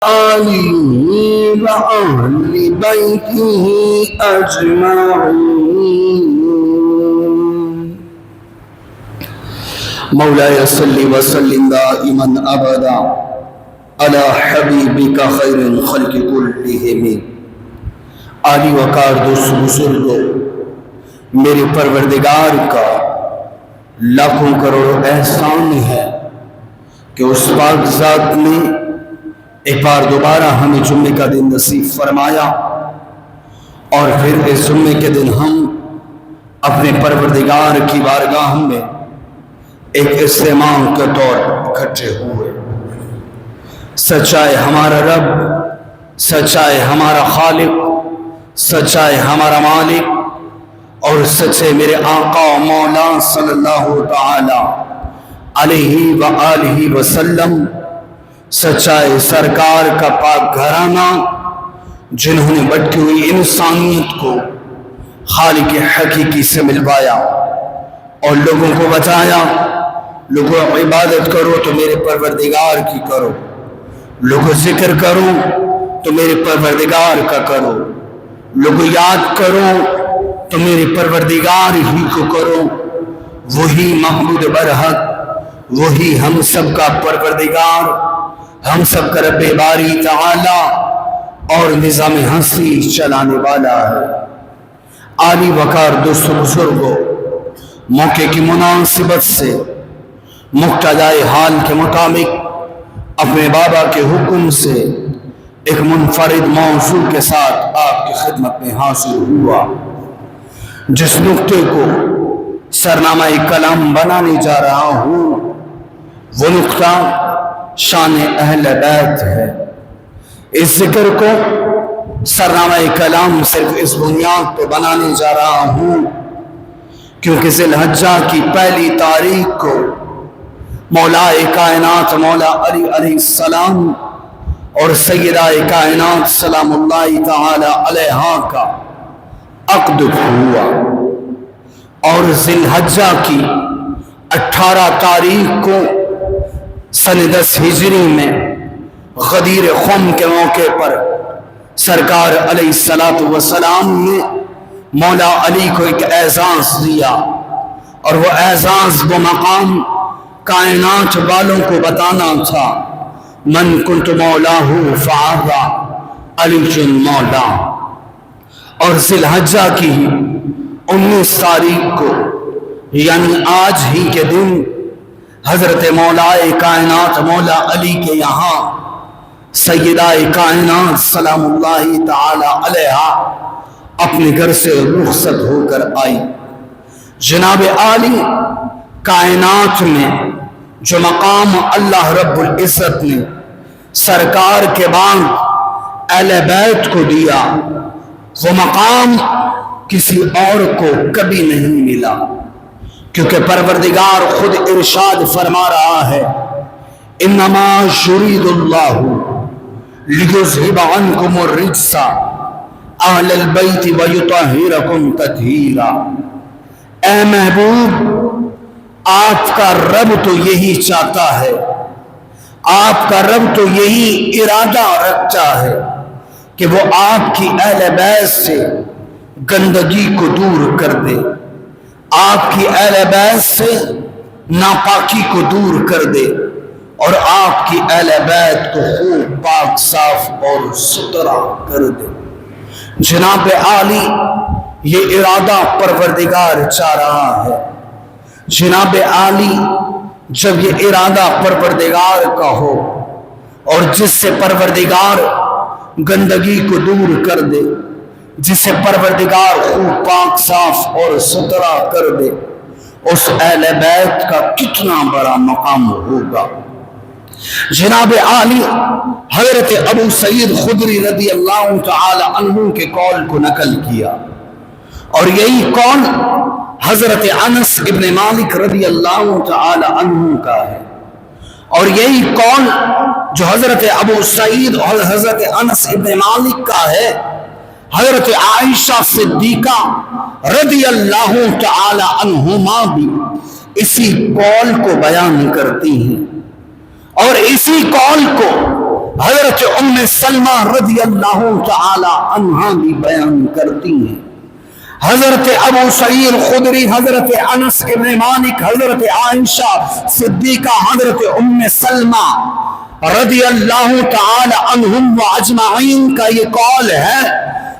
آله وأهل بيته أجمعين. مولاي صل وسلم دائما أبدا على حبيبك خير الخلق كلهم. عالی وقار دوست بزرگوں، میرے پروردگار کا لاکھوں کروڑوں احسان ہے کہ اس پاک ذات نے ایک بار دوبارہ ہمیں جمعے کا دن نصیب فرمایا، اور پھر اس جمعے کے دن ہم اپنے پروردگار کی بارگاہ میں ایک اجتماع کے طور پر اکٹھے ہوئے. سچائے ہمارا رب، سچائے ہمارا خالق، سچائے ہمارا مالک، اور سچے میرے آقا مولا صلی اللہ تعالی علیہ وآلہ وسلم، سچائے سرکار کا پاک گھرانہ، جنہوں نے بٹتی ہوئی انسانیت کو خالق حقیقی سے ملوایا اور لوگوں کو بتایا، لوگوں عبادت کرو تو میرے پروردگار کی کرو، لوگوں ذکر کرو تو میرے پروردگار کا کرو، لوگوں یاد کرو تو میرے پروردگار ہی کو کرو. وہی معبود برحق، وہی ہم سب کا پروردگار، ہم سب کا رب باری تعالی اور نظام ہستی چلانے والا ہے. عالی وقار دوست بزرگوں، موقع کی مناسبت سے مقتضائے حال کے مطابق اپنے بابا کے حکم سے ایک منفرد موضوع کے ساتھ آپ کی خدمت میں حاضر ہوا، جس نقطے کو سرنامہ کلام بنانے جا رہا ہوں. وہ نقطہ شان اہل بیت ہے. اس ذکر کو سرنامہ کلام صرف اس بنیاد پہ بنانے جا رہا ہوں کیونکہ ذی الحجہ کی پہلی تاریخ کو مولا کائنات مولا علی علیہ السلام اور سیدہ کائنات سلام اللہ تعالی علیہا کا عقد ہوا، اور ذی الحجہ کی 18 تاریخ کو سن 10 ہجری میں غدیر خم کے موقع پر سرکار علیہ السلام نے مولا علی کو ایک اعزاز دیا، اور وہ اعزاز وہ مقام کائنات والوں کو بتانا تھا. من کنت مولاہ فہذا علی مولا. اور ذی الحجہ کی 19 تاریخ کو یعنی آج ہی کے دن حضرت مولا کائنات مولا علی کے یہاں سیدہ کائنات سلام اللہ تعالی علیہا اپنے گھر سے رخصت ہو کر آئی. جناب عالی کائنات میں جو مقام اللہ رب العزت نے سرکار کے بعد اہل بیت کو دیا، وہ مقام کسی اور کو کبھی نہیں ملا، کیونکہ پروردگار خود ارشاد فرما رہا ہے انما یرید اللہ لیذھب عنکم الرجس اہل البیت ویطہرکم تطہیرا. اے محبوب، آپ کا رب تو یہی چاہتا ہے، آپ کا رب تو یہی ارادہ رکھتا ہے کہ وہ آپ کی اہل بیت سے گندگی کو دور کر دے، آپ کی اہل بیت سے ناپاکی کو دور کر دے، اور آپ کی اہل بیت کو خوب پاک صاف اور ستھرا کر دے. جناب عالی، یہ ارادہ پروردگار چاہ رہا ہے. جناب عالی، جب یہ ارادہ پروردگار کا ہو اور جس سے پروردگار گندگی کو دور کر دے، جس سے پروردگار خوب پاک صاف اور ستھرا کر دے، اس اہل بیت کا کتنا بڑا مقام ہوگا. جناب عالی حضرت ابو سعید خدری رضی اللہ تعالی عنہ کے قول کو نقل کیا، اور یہی قول حضرت انس ابن مالک رضی اللہ تعالی عنہ کا ہے، اور یہی قول جو حضرت ابو سعید اور حضرت انس ابن مالک کا ہے، حضرت عائشہ صدیقہ رضی اللہ تعالی عنہما بھی اسی قول کو بیان کرتی ہیں، اور اسی قول کو حضرت ام سلمہ رضی اللہ تعالی عنہا بھی بیان کرتی ہیں، حضرت ابو سعید خدری، حضرت انس بن مالک، حضرت عائشہ صدیقہ، حضرت ام سلمہ رضی اللہ تعالی عنہم و اجمعین کا یہ قول ہے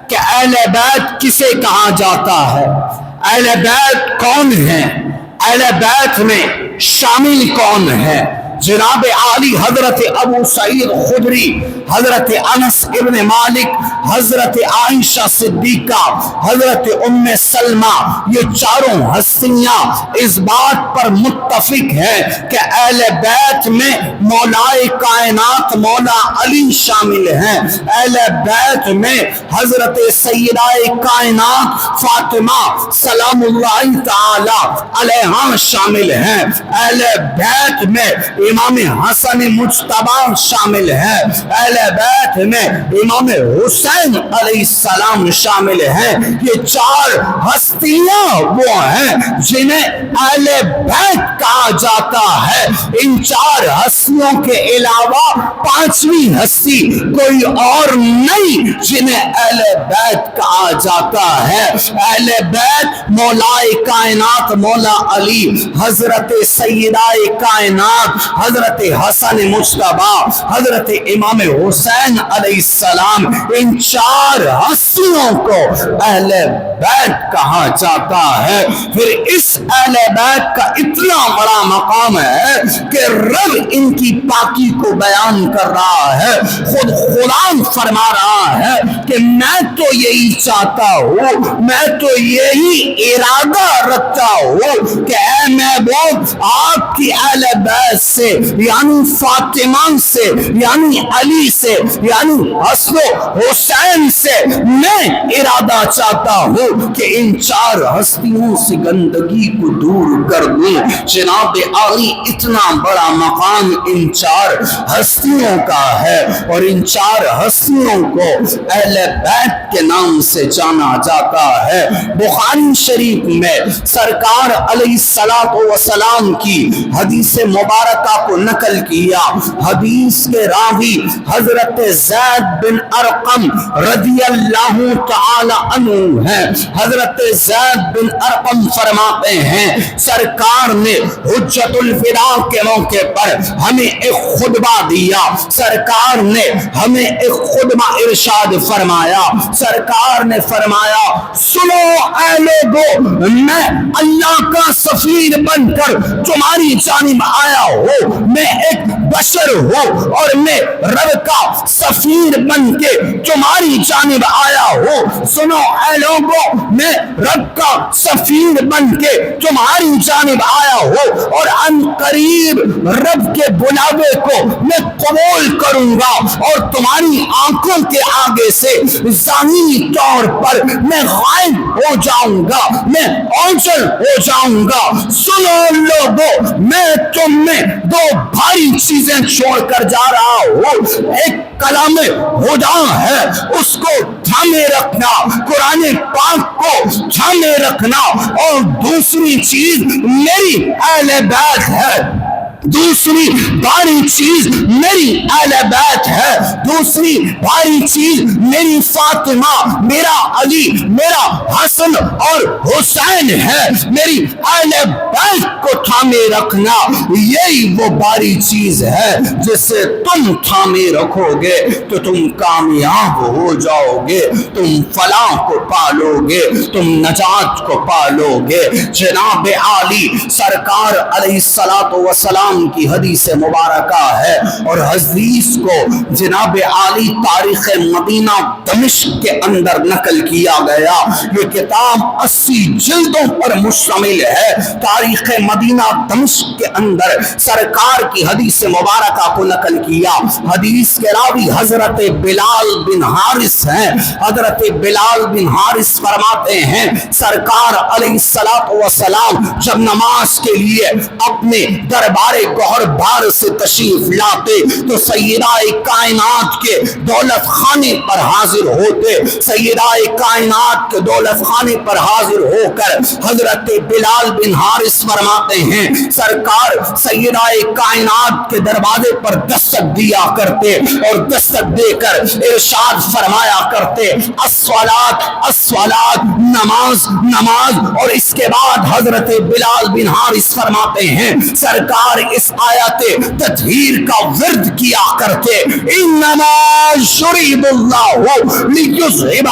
کہ اہل بیت کسے کہا جاتا ہے، اہل بیت کون ہیں، اہل بیت میں شامل کون ہے؟ جناب عالی حضرت ابو سعید خدری، حضرت انس ابن مالک، حضرت عائشہ صدیقہ، حضرت ام سلمہ، یہ چاروں ہستیاں اس بات پر متفق ہیں کہ اہل بیت میں مولا کائنات مولا علی شامل ہیں، اہل بیت میں حضرت سیدہ کائنات فاطمہ سلام اللہ تعالی علیہا شامل ہیں، اہل بیت میں امام حسن مجتبی شامل ہیں، اہل بیت میں امام حسین علیہ السلام شامل ہیں۔ یہ چار ہستیاں وہ ہیں جنہیں اہل بیت کہا جاتا ہے۔ ان چار ہستیوں کے علاوہ پانچویں ہستی کوئی اور نہیں جنہیں اہل بیت کہا جاتا ہے۔ اہل بیت مولا کائنات مولا علی، حضرت سیدہ کائنات حضرت حسن مجتبی، حضرت امام حسین علیہ السلام، ان چار ہستیوں کو اہل بیت کہا جاتا ہے۔ پھر اس اہل بیت کا اتنا بڑا مقام ہے کہ رب ان کی پاکی کو بیان کر رہا ہے، خود خدا فرما رہا ہے کہ میں تو یہی چاہتا ہوں، میں تو یہی ارادہ رکھتا ہوں کہ اے محبوب آپ کی اہل بیت سے یعنی فاطمہ سے یعنی علی سے یعنی حسن حسین سے میں ارادہ چاہتا ہوں کہ ان چار ہستیوں سے گندگی کو دور کر دوں۔ جناب عالی اتنا بڑا مقام ان چار ہستیوں کا ہے اور ان چار ہستیوں کو اہل بیت کے نام سے جانا جاتا ہے۔ بخاری شریف میں سرکار علیہ الصلوۃ والسلام کی حدیث مبارکہ کو نقل کیا۔ حدیث کے راوی حضرت زید بن ارقم رضی اللہ تعالی عنہ ہیں۔ حضرت زید بن ارقم فرماتے ہیں سرکار نے حجت الوداع کے موقع پر ہمیں ایک خطبہ دیا، سرکار نے ہمیں ایک خطبہ ارشاد فرمایا، سرکار نے فرمایا سنو اے لوگو، میں اللہ کا سفیر بن کر تمہاری جانب آیا ہوں، میں ایک بشر ہوں اور میں رب کا سفیر بن کے تمہاری جانب آیا ہوں۔ سنو اے لوگو، میں رب کا سفیر بن کے تمہاری جانب آیا ہوں اور ان قریب رب کے بلاوے کو میں قبول کروں گا اور تمہاری آنکھوں کے آگے سے ظاہری طور پر میں غائب ہو جاؤں گا، میں اوجھل ہو جاؤں گا۔ سنو لوگو، میں تم میں دو بھاری چیزیں چھوڑ کر جا رہا ہوں، ایک کلام خدا ہے اس کو تھامے رکھنا، قرآن پاک کو تھامے رکھنا، اور دوسری چیز میری اہل بیت ہے، دوسری بڑی چیز میری اہل بیت ہے، دوسری بڑی چیز میری فاطمہ، میرا علی، میرا حسن اور حسین ہے۔ میری اہل بیت کو تھامے رکھنا، یہی وہ بڑی چیز ہے جسے تم تھامے رکھو گے تو تم کامیاب ہو جاؤ گے، تم فلاح کو پالو گے، تم نجات کو پالو گے۔ جناب عالی سرکار علیہ الصلوۃ والسلام کی حدیث مبارکہ ہے اور حدیث کو جناب عالی تاریخ مدینہ دمشق کے اندر نقل کیا گیا۔ یہ کتاب 80 جلدوں پر مشتمل ہے۔ تاریخ مدینہ دمشق کے اندر سرکار کی حدیث مبارکہ کو نقل کیا۔ حدیث کے راوی حضرت بلال بن حارث ہیں۔ حضرت بلال بن حارث فرماتے ہیں سرکار علیہ الصلوۃ والسلام جب نماز کے لیے اپنے دربار گوہر بار سے تشریف لاتے تو سیدہ کائنات کے دولت خانے پر حاضر ہوتے. سیدہ کائنات کے دولت خانے پر حاضر ہو کر حضرت بلال بن حارث فرماتے ہیں سرکار سیدہ کائنات کے دروازے پر دستک دیا کرتے اور دستک دے کر ارشاد فرمایا کرتے الصلاۃ الصلاۃ، نماز نماز. اور اس کے بعد حضرت بلال بن حارث فرماتے ہیں سرکار اس آیت تطہیر کا ورد کیا کرتے انما یرید اللہ لیذھب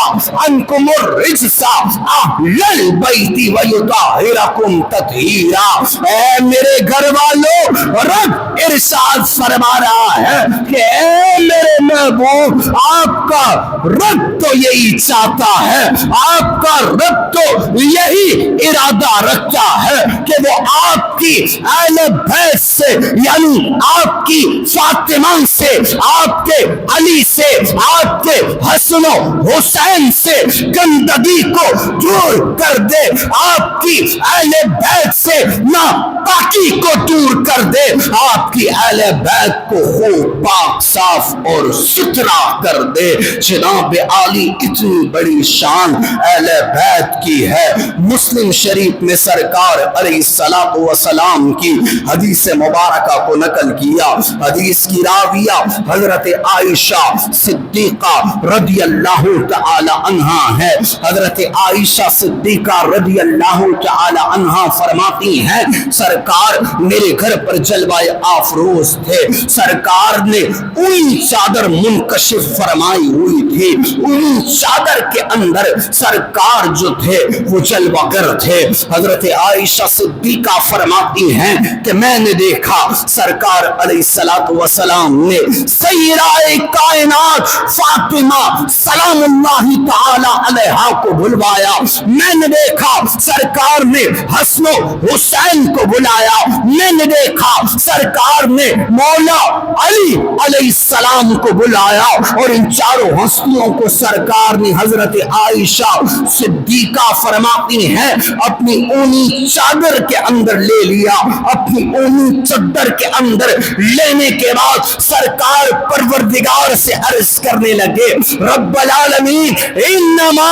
عنکم الرجس اہل البیت ویطہرکم تطہیرا. اے میرے گھر والوں، رب ارشاد فرما رہا ہے کہ اے میرے محبوب، آپ کا رب تو یہی چاہتا ہے، آپ کا رب تو یہی ارادہ رکھتا ہے کہ وہ آپ کی اہل بیت سے، یعنی آپ کی فاطمہ سے، آپ کے علی سے، آپ کے حسن و حسین سے گندگی کو دور کر دے، آپ کی اہل بیت سے ناپاکی کو دور کر دے، آپ کی اہل بیت کو خوب پاک صاف اور ستھرا کر دے. جناب عالی اتنی بڑی شان اہل بیت کی ہے. مسلم شریف میں سرکار علیہ الصلوۃ والسلام کی حدیث مبارکہ کو نقل کیا. حدیث کی راویہ حضرت عائشہ صدیقہ رضی اللہ تعالی عنہا ہے. حضرت عائشہ صدیقہ رضی اللہ تعالی عنہا فرماتی ہیں سرکار میرے گھر پر جلوہ افروز تھے. سرکار نے اونی چادر منکشف فرمائی ہوئی تھی. اونی چادر کے اندر سرکار جو تھے وہ جلوہ گر تھے. حضرت عائشہ صدیقہ فرماتی ہیں کہ میں نے دیکھا سرکار علیہ الصلوۃ والسلام نے سیدہ کائنات فاطمہ سلام اللہ تعالی علیہا کو بلوایا. میں نے دیکھا سرکار نے حسن و حسین کو بلایا. میں نے دیکھا سرکار نے مولا علی علیہ السلام کو بلایا. اور ان چاروں ہستیوں کو سرکار نے حضرت عائشہ صدیقہ فرماتی ہیں اپنی اونی چادر کے اندر لے لیا. اپنی اونی چادر کے اندر لینے کے بعد سرکار پروردگار سے عرض کرنے لگے رب العالمین انما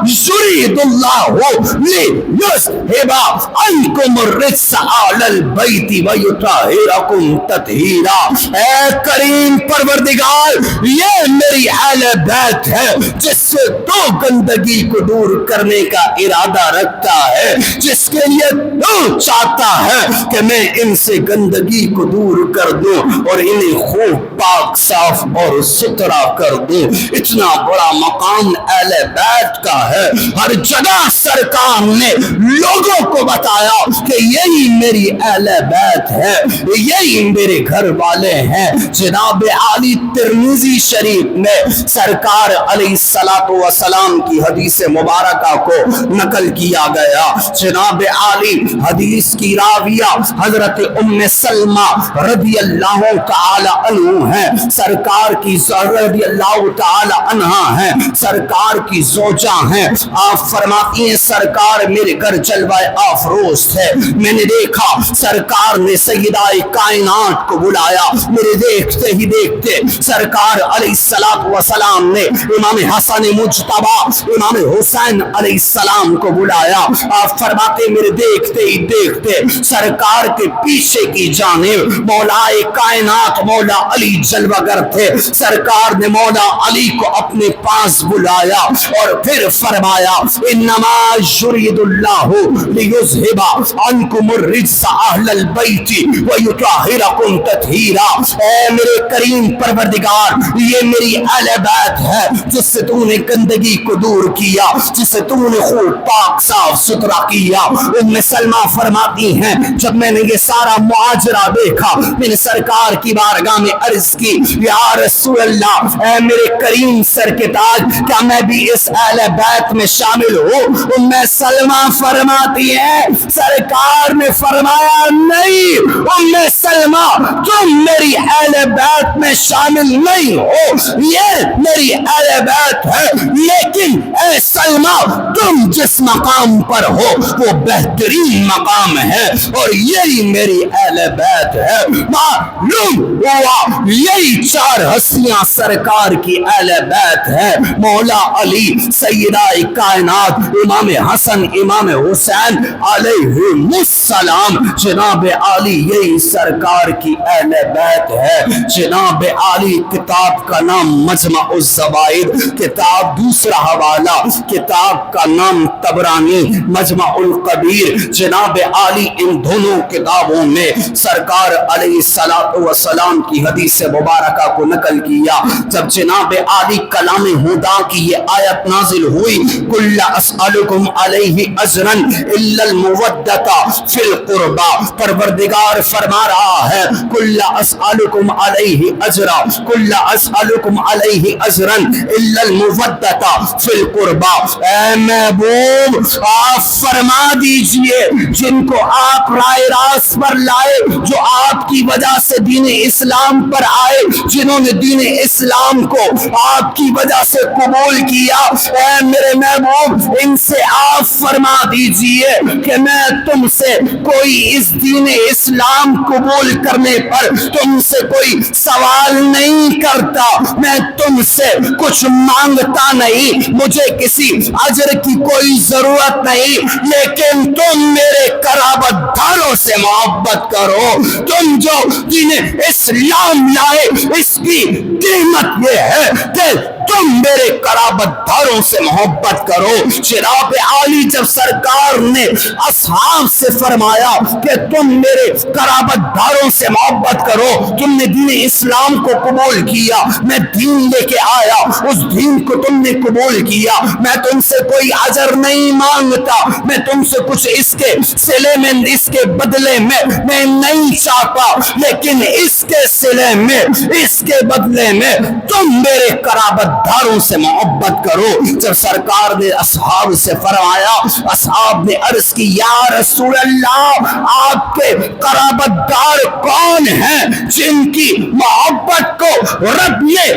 یرید اللہ لیذھب عنکم الرجس اہل البیت ویطہرکم تطہیرا. اے کریم پروردگار، یہ میری اہل بیت ہے جس سے تو گندگی کو دور کرنے کا ارادہ رکھتا ہے، جس کے لیے تو چاہتا ہے کہ میں ان سے گندگی کو دور کر دوں اور انہیں خوب پاک صاف اور ستھرا کر دوں. اتنا بڑا مقام اہل بیت کا ہے. ہر جگہ سرکار نے لوگوں کو بتایا کہ یہی میری اہل بیت ہے، یہی میرے گھر والے ہیں. جناب عالی ترمذی شریف میں سرکار علیہ الصلوۃ والسلام کی حدیث مبارکہ کو نقل کیا گیا. جناب عالی حدیث کی راویہ حضرت ام سلمہ رضی اللہ تعالی عنہ ہیں. سرکار کی رضی اللہ تعالی عنہا ہیں، سرکار کی زوجہ ہیں. آپ فرماتی ہیں سرکار میرے گھر جلوہ افروز تھے. میں نے دیکھا سرکار نے سیدہ کائنات کو بلایا. میرے دیکھتے ہی دیکھتے سرکار علیہ الصلوۃ والسلام نے امام حسن مجتبی امام حسین علیہ السلام کو بلایا. آپ فرماتے میرے دیکھتے ہی دیکھتے سرکار کے پیچھے کی جانب مولا کائنات مولا علی جلوہ گر تھے. سرکار نے مولا علی کو اپنے پاس بلایا اور پھر فرمایا انما یرید اللہ لیذھب عنکم الرجس اہل البیت ویطہرکم تطہیرا. اے میرے کریم پروردگار، یہ میری اہل بیت ہے جس سے تو نے گندگی کو دور کیا، جس سے تو نے خوب پاک صاف ستھرا کیا. ام سلمہ فرماتی ہیں جب میں نے یہ سارا معاجرہ دیکھا میں نے سرکار کی بارگاہ میں عرض کی یا رسول اللہ، اے میرے کریم سر کے تاج، کیا میں بھی اس اہل بیت میں شامل ہوں؟ ام سلمہ فرماتی ہے سرکار نے فرمایا نہیں ام سلمہ، تم میری اہل بیت میں شامل نہیں ہو. یہ یہ میری اہل بیت ہے، لیکن اے سلمہ تم جس مقام پر ہو وہ بہترین مقام ہے اور یہی میری اہل بیت ہے۔ معلوم ہوا یہی چار ہستیاں سرکار کی اہل بیت ہے، مولا علی، سیدہ کائنات امام حسن، امام حسین علیہ السلام، جناب علی یہی سرکار کی اہل بیت ہے۔ جناب علی کتاب کا نام مجمع الزوائد، کتاب دوسرا حوالہ کتاب کا نام طبرانی مجمع الکبیر۔ جناب علی ان دونوں کتابوں میں سرکار علیہ السلام کی حدیث مبارکہ کو نقل کیا۔ جب جناب علی کلام خدا کی یہ آیت نازل ہوئی، کل اسألکم علیہ اجرا الا المودۃ فی القربى، پروردگار فرما رہا ہے کل اسألکم علیہ اجرا، کل اسألکم علیہ اجرا الا المودۃ فی القربى۔ اے محبوب آپ فرما دیجئے جن کو آپ رائے راست پر لائے، جو آپ کی وجہ سے دین اسلام پر آئے، جنہوں نے دین اسلام کو آپ کی وجہ سے قبول کیا، اے میرے محبوب ان سے آپ فرما دیجئے کہ میں تم سے کوئی اس دین اسلام قبول کرنے پر تم سے کوئی سوال نہیں کرتا، میں تم سے کچھ مانگتا نہیں، مجھے کسی اجر کی کوئی ضرورت نہیں، لیکن تم میرے قرابت داروں سے محبت کرو۔ تم جو دین اسلام لائے اس کی قیمت یہ ہے کہ تم میرے قرابت داروں سے محبت کرو۔ جناب عالی جب سرکار نے اصحاب سے فرمایا کہ تم میرے قرابت داروں سے محبت کرو، تم نے دین اسلام کو قبول کیا، میں دین لے کے آیا، اس دین کو تم نے قبول کیا، میں تم سے کوئی اجر نہیں مانگتا، میں تم سے کچھ اس کے صلے میں، اس کے بدلے میں نہیں چاہتا، لیکن اس کے صلے میں، اس کے بدلے میں تم میرے قرابت داروں سے محبت کرو۔ جب سرکار نے اصحاب سے فرمایا، اصحاب نے عرض کی یا رسول اللہ آپ کے قرابت دار کون ہیں جن کی محبت کو رب نے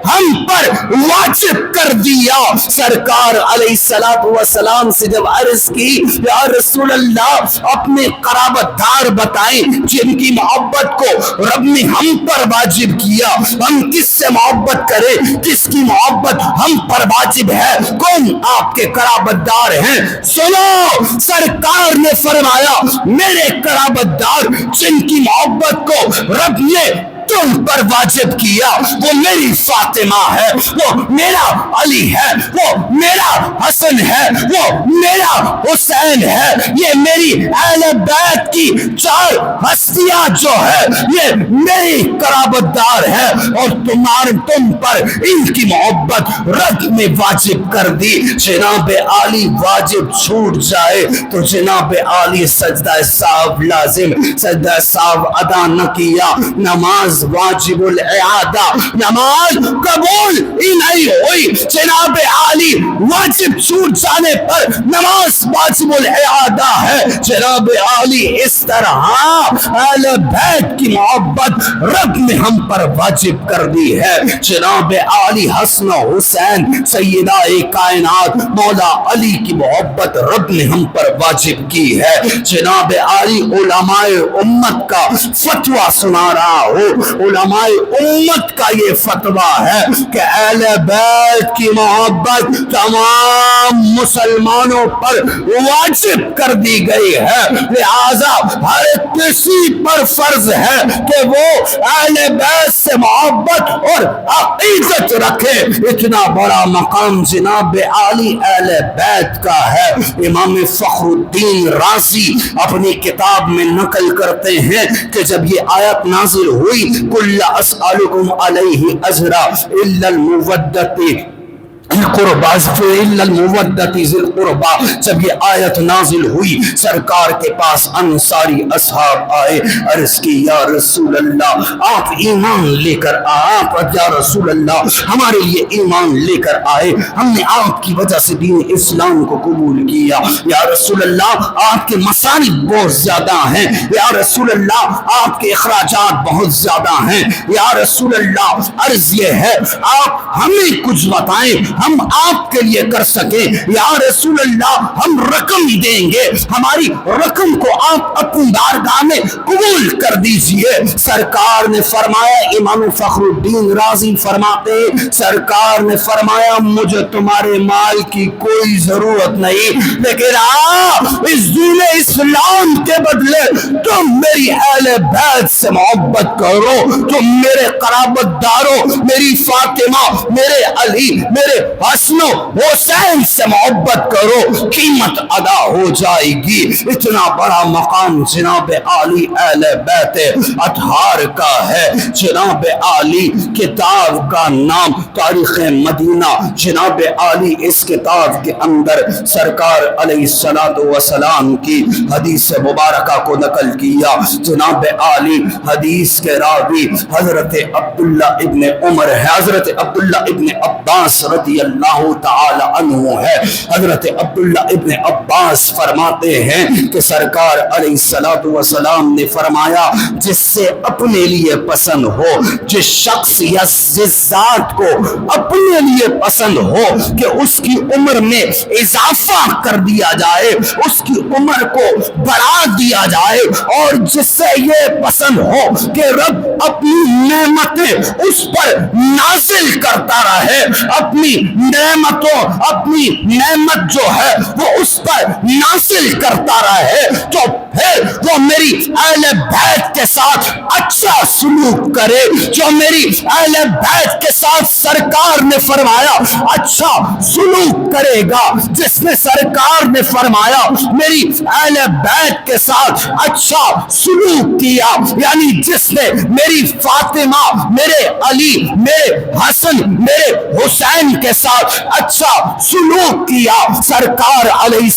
ہم پر واجب کر دیا؟ سرکار علیہ السلام سے جب عرض کی یا رسول اللہ اپنے قرابت دار بتائیں جن کی محبت کو رب نے ہم پر واجب کیا، ہم کس سے محبت کریں، کس کی محبت ہم پر واجب ہے، کون آپ کے قرابت دار ہیں؟ سنو، سرکار نے فرمایا میرے قرابت دار جن کی محبت کو رب نے تم پر واجب کیا وہ میری فاطمہ ہے، وہ میرا علی ہے، وہ میرا حسن ہے، وہ میرا حسین ہے، یہ میری اہل بیت کی چار ہستیاں جو ہے یہ میری قرابت دار ہے، اور تم پر ان کی محبت رب نے واجب کر دی۔ جناب عالی واجب چھوٹ جائے تو جناب عالی سجدہ سہو لازم، سجدہ سہو ادا نہ کیا، نماز واجب الاعادہ، نماز قبول ہی نہیں ہوئی۔ جناب عالی واجب چھوٹ جانے پر نماز واجب الاعادہ ہے۔ جناب عالی اس طرح اہل بیت کی محبت رب نے ہم پر واجب کر دی ہے۔ جناب عالی حسن و حسین سیدہ کائنات مولا علی کی محبت رب نے ہم پر واجب کی ہے۔ جناب عالی علماء امت کا فتویٰ سنا رہا ہو، علماء امت کا یہ فتویٰ ہے کہ اہل بیت کی محبت تمام مسلمانوں پر واجب کر دی گئی ہے، لہذا ہر کسی پر فرض ہے کہ وہ اہل بیت سے محبت اور عقیدت رکھے۔ اتنا بڑا مقام جناب عالی اہل بیت کا ہے۔ امام فخر الدین رازی اپنی کتاب میں نقل کرتے ہیں کہ جب یہ آیت نازل ہوئی کل اسألکم علیہ اجرا الا المودۃ القربا الا المودۃ ذی القربا، جب یہ آیت نازل ہوئی سرکار کے پاس انصاری اصحاب آئے، عرض کی یا رسول اللہ آپ ایمان لے کر آپ یا رسول اللہ ہمارے لیے ایمان لے کر آئے، ہم نے آپ کی وجہ سے دین اسلام کو قبول کیا، یا رسول اللہ آپ کے مصارف بہت زیادہ ہیں، یا رسول اللہ آپ کے اخراجات بہت زیادہ ہیں، یا رسول اللہ عرض یہ ہے آپ ہمیں کچھ بتائیں ہم آپ کے لیے کر سکیں، یا رسول اللہ ہم رقم دیں گے، ہماری رقم کو آپ اپنی بارگاہ میں قبول کر دیجئے۔ سرکار نے فرمایا، امام فخر الدین رازی فرماتے سرکار نے فرمایا مجھے تمہارے مال کی کوئی ضرورت نہیں، لیکن اس دین اسلام کے بدلے تم میری اہل بیت سے محبت کرو، تم میرے قرابت داروں، میری فاطمہ، میرے علی، میرے حسن و حسین سے محبت کرو، قیمت ادا ہو جائے گی۔ اتنا بڑا مقام جناب عالی اہل بیت اطہار کا ہے، جناب عالی کتاب کا نام تاریخ مدینہ، جناب عالی اس کتاب کے اندر سرکار علیہ السلام کی حدیث مبارکہ کو نقل کیا۔ جناب عالی حدیث کے راوی حضرت عبداللہ ابن عمر ہے، حضرت عبداللہ ابن عباس رضی اللہ تعالی عنہ ہے۔ حضرت عبداللہ ابن عباس فرماتے ہیں کہ سرکار علیہ السلام نے فرمایا جس سے اپنے لیے پسند ہو، جس شخص یا جس ذات کو اپنے لیے پسند ہو کہ اس کی عمر میں اضافہ کر دیا جائے، اس کی عمر کو بڑھا دیا جائے، اور جس سے یہ پسند ہو کہ رب اپنی نعمتیں اس پر نازل کرتا رہے، اپنی نعمت جو ہے وہ اس پر نازل کرتا رہے، تو پھر وہ میری اہل بیت کے ساتھ اچھا سلوک کرے، جو میری اہل بیت کے ساتھ سرکار نے فرمایا اچھا سلوک کرے گا، جس نے سرکار نے فرمایا میری اہل بیت کے ساتھ اچھا سلوک کیا، یعنی جس نے میری فاطمہ، میرے علی، میرے حسن، میرے حسین کے ساتھ اچھا سلوک کیا، سرکار علیہ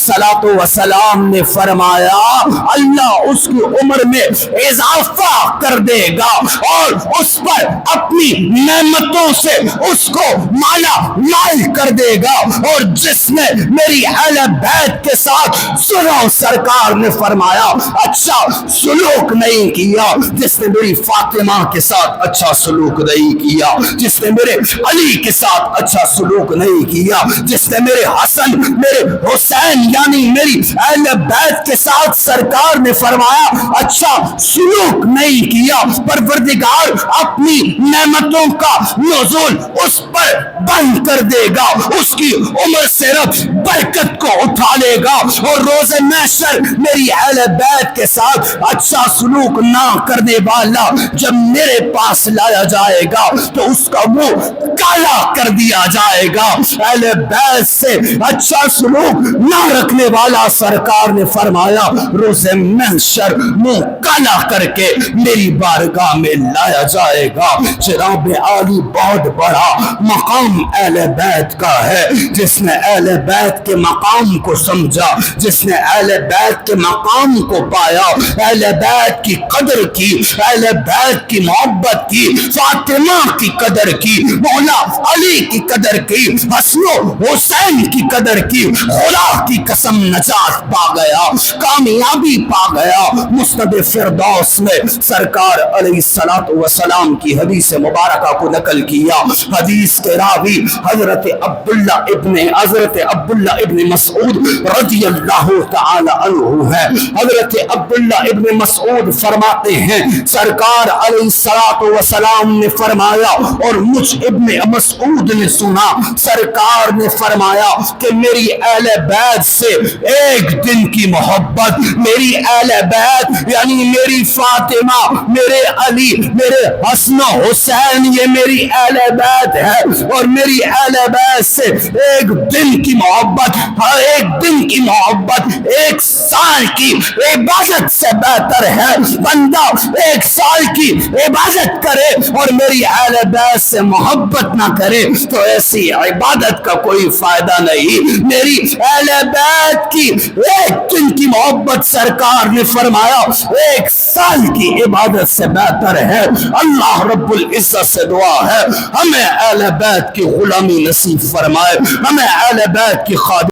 السلام نے فرمایا اللہ اس کی عمر میں اضافہ کر دے گا اور اس پر اپنی نعمتوں سے اس کو مالا مال کر دے گا، اور جس نے میری اہل بیت کے ساتھ سنو سرکار نے فرمایا اچھا سلوک نہیں کیا، جس نے میری فاطمہ کے ساتھ اچھا سلوک نہیں کیا، جس نے میرے علی کے ساتھ اچھا سلوک نہیں کیا، جس نے میرے حسن، میرے حسین یعنی میری اہل بیت کے ساتھ سرکار نے فرمایا اچھا سلوک نہیں کیا، پروردگار اپنی نعمتوں کا نزول اس پر بند کر دے گا، اس کی عمر سے رب برکت کو اٹھا لے گا، اور روز محشر میری اہل بیت کے ساتھ اچھا سلوک نہ کرنے والا جب میرے پاس لایا جائے گا تو اس کا منہ کالا کر دیا جائے گا۔ اہل بیت سے اچھا سلوک نہ رکھنے والا سرکار نے فرمایا روز محشر منہ کالا کر کے میری بارگاہ میں لایا جائے گا۔ جناب عالی بہت بڑا مقام اہل بیت کا ہے، جس نے اہل بیت کے مقام کو سمجھا، جس نے اہل بیت کے مقام کو پایا، اہل بیت کی قدر کی، اہل بیت کی محبت کی، فاطمہ کی قدر کی، مولا علی کی قدر کی، حسن و حسین کی قدر کی، خدا کی قسم نجات پا گیا، کامیابی پا گیا۔ مسند فردوس میں سرکار علیہ السلام کی حدیث مبارکہ کو نقل کیا۔ حدیث کے راوی حضرت عبداللہ ابن مسعود رضی اللہ تعالی عنہ ہے۔ حضرت عبداللہ ابن مسعود فرماتے ہیں سرکار علیہ السلام نے فرمایا اور مجھ ابن مسعود نے سنا، سرکار نے فرمایا کہ میری اہل بیت سے ایک دن کی محبت، میری میری اہل بیت یعنی میری فاطمہ، میرے علی، میرے حسن و حسین، یہ میری اہل بیت ہے، اور میری اہل بیت سے ایک دن کی محبت، ہر ایک دن کی محبت 1 سال کی عبادت سے بہتر ہے۔ بندہ 1 سال کی عبادت کرے اور میری اہل بیت سے محبت نہ کرے تو ایسی عبادت کا کوئی فائدہ نہیں۔ میری اہل بیت کی 1 دن کی محبت سرکار نے فرمایا 1 سال کی عبادت سے بہتر ہے۔ اللہ رب العزت سے دعا ہے ہمیں اہل بیت کی غلامی نصیب فرمائے، ہمیں اہل بیت کی خادم